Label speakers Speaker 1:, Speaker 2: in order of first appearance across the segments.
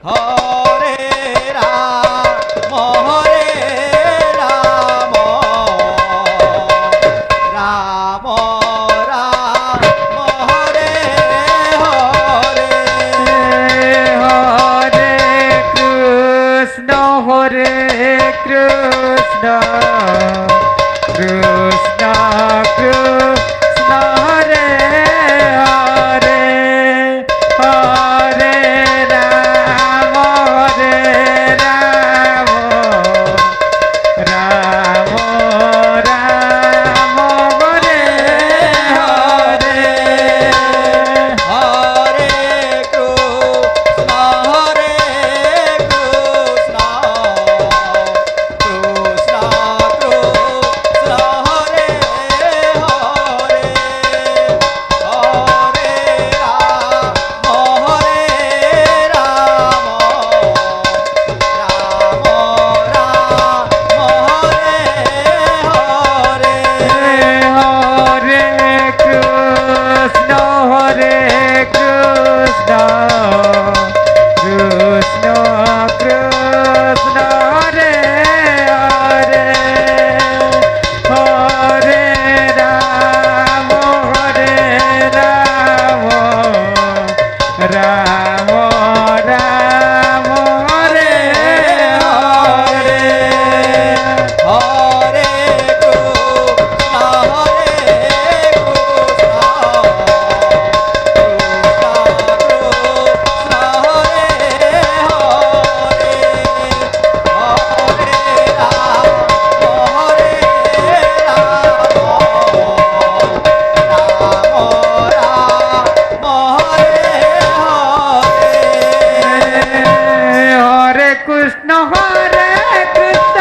Speaker 1: Hare Ram Ram Ram Hare Hare
Speaker 2: Hare Krishna Krishna Krishna Hare Hare Hare Ram Ram Ram Hare Hare
Speaker 1: Hare Krishna Krishna Krishna Hare Hare Hare Ram Ram Hare Hare
Speaker 2: Hare Krishna Krishna Krishna Krishna Hare Hare Hare Ram Ram Ram Hare Hare
Speaker 1: Hare Krishna
Speaker 2: Hare Krishna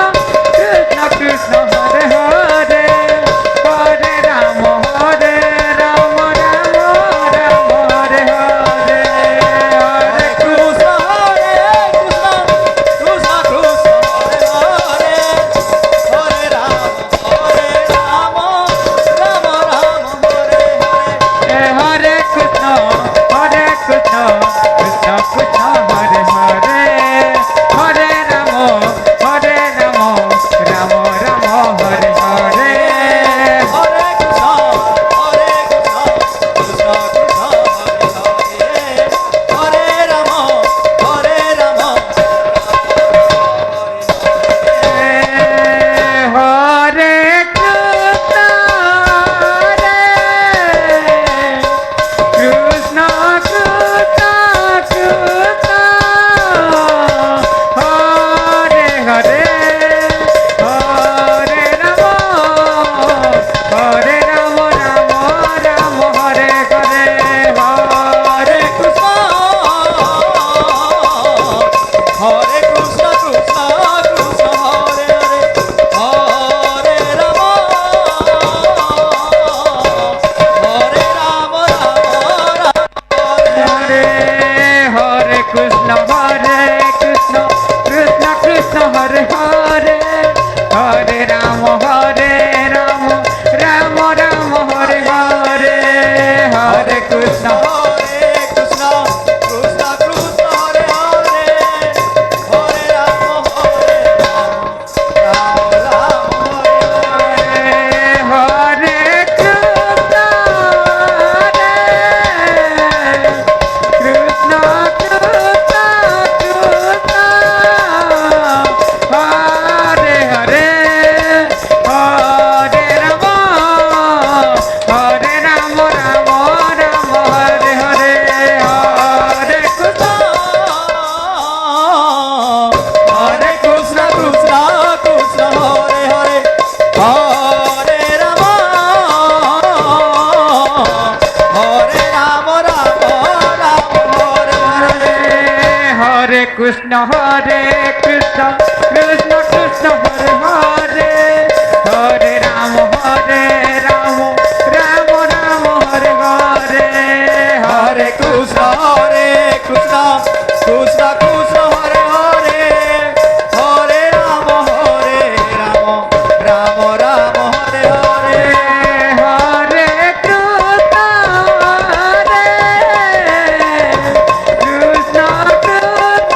Speaker 2: Krishna Krishna Hare Hare Hare Ram Ram Ram Hare Hare Hare
Speaker 1: Krishna Hare Krishna Krishna Hare Hare Ram Ram Ram Hare Hare
Speaker 2: Hare Krishna Krishna Krishna Krishna Hare Hare Hare Ram Ram Ram Hare Hare
Speaker 1: Hare Krishna Krishna Krishna Hare Hare Ram
Speaker 2: Hare Krishna Krishna Krishna Krishna Hare Hare Hare Ram Ram Ram Hare Hare Hare
Speaker 1: Krishna Hare Krishna Krishna Krishna Hare Hare Hare Ram
Speaker 2: Hare Hare Krishna Krishna Krishna Hare Hare Hare Ram Ram Ram Hare Hare Hare Krishna
Speaker 1: Hare Krishna Krishna Krishna Hare Hare Hare Ram Ram Ram Hare
Speaker 2: Hare Krishna Krishna Krishna Krishna Hare Hare Hare Ram Ram Ram Hare Hare Hare Krishna
Speaker 1: Hare Krishna Krishna Krishna Hare Hare Hare Ram Ram Hare Hare
Speaker 2: Hare Krishna Krishna Krishna Hare Hare Hare Ram Ram Ram Hare Hare
Speaker 1: Hare Krishna Krishna Krishna Hare Hare Hare Ram Ram Ram Hare Hare
Speaker 2: Hare Krishna Krishna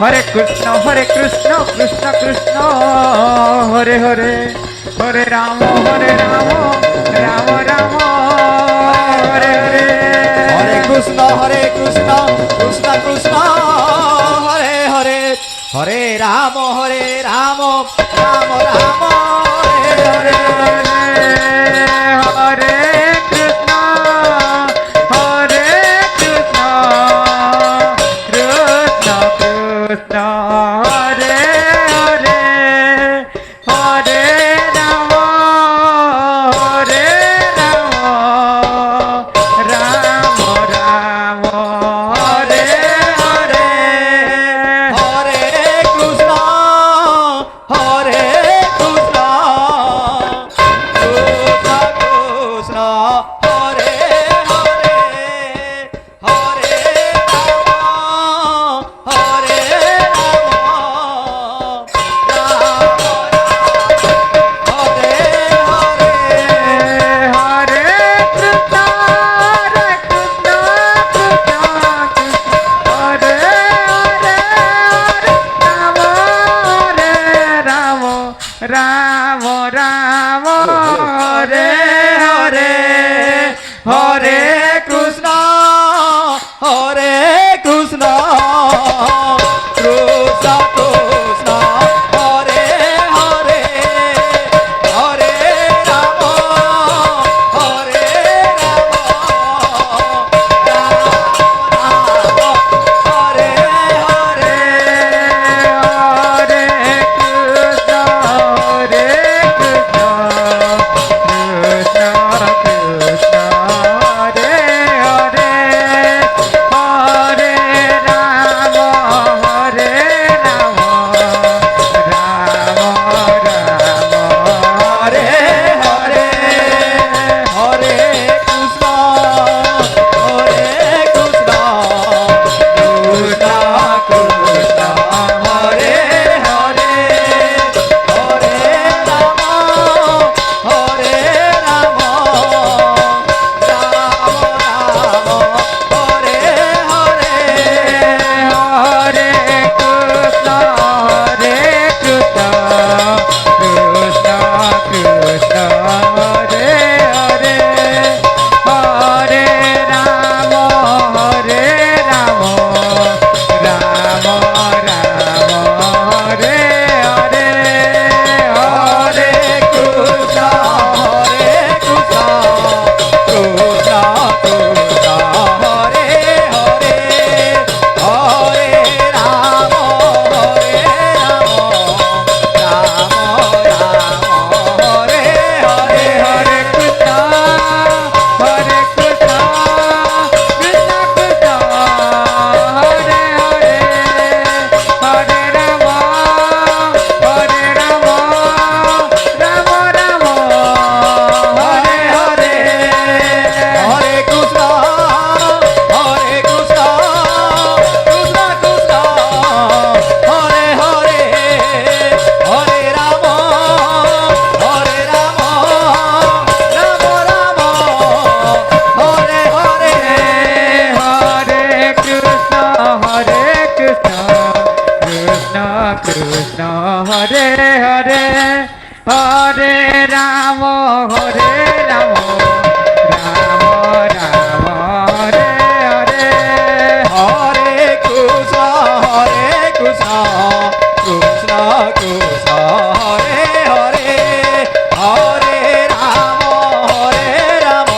Speaker 2: Hare Krishna Krishna Krishna Hare Hare Hare Ram Ram Ram Hare Hare
Speaker 1: Hare Krishna Krishna Krishna Hare Hare Hare Ram Ram Ram Hare Hare
Speaker 2: Hare Krishna Krishna Krishna Hare Hare Hare Ram Ram Ram Hare Hare
Speaker 1: Hare Krishna Krishna Krishna Hare Hare Hare Ram Hare Hare
Speaker 2: Hare Krishna Krishna Hare Hare Ram Ram Ram Hare Hare
Speaker 1: Hare Krishna Krishna Krishna Hare Hare Hare Ram Hare Hare Hare
Speaker 2: Hare Krishna Krishna Krishna Hare Hare Hare Ram Hare Ram Ram Ram
Speaker 1: Hare Hare Hare Krishna Krishna Krishna Hare Hare Hare Ram Ram Hare Hare
Speaker 2: Hare Krishna Krishna Krishna Hare Hare Hare Ram Ram Ram Hare Hare
Speaker 1: Hare Krishna Krishna Krishna Hare Hare Hare Ram Ram Hare Hare
Speaker 2: Hare Krishna Krishna Krishna Hare Hare Hare Ram Ram Ram Hare Hare
Speaker 1: Hare Krishna Krishna Krishna Hare Hare Hare Ram Ram Ram Hare Hare
Speaker 2: Hare Krishna Krishna Krishna Hare Hare Hare Ram Ram Ram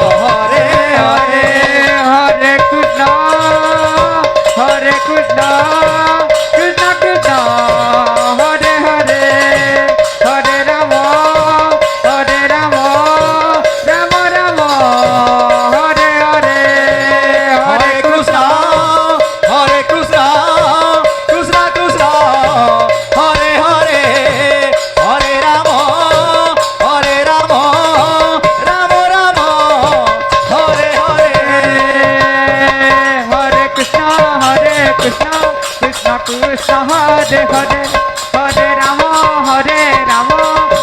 Speaker 2: Hare Hare
Speaker 1: Hare Krishna Krishna Krishna Krishna Hare Hare Hare Ram Ram Ram Hare Hare
Speaker 2: Hare Krishna Krishna Krishna Hare Hare Hare Ram Ram Ram Hare Hare
Speaker 1: Hare Krishna Krishna Krishna Krishna Hare Hare Hare Ram Ram Ram Hare Hare
Speaker 2: Hare Krishna Krishna Krishna Hare Hare Hare Ram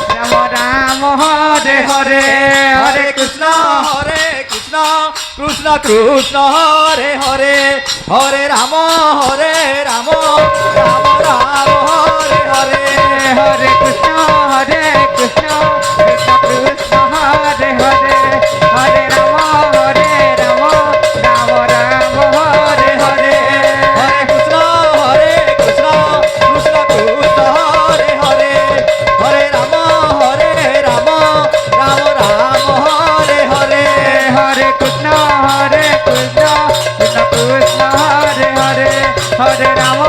Speaker 2: Ram Ram Hare Hare
Speaker 1: Hare Krishna Krishna Krishna Krishna Hare Hare Hare Ram Ram Ram Hare Hare
Speaker 2: Hare Krishna Krishna Krishna Hare Hare Hare Ram Ram Ram Ram Hare Hare
Speaker 1: Hare Krishna Krishna Krishna Hare Hare Hare Ram Ram Ram Ram Hare Hare
Speaker 2: Hare Krishna Krishna Krishna Krishna Hare Hare Hare Ram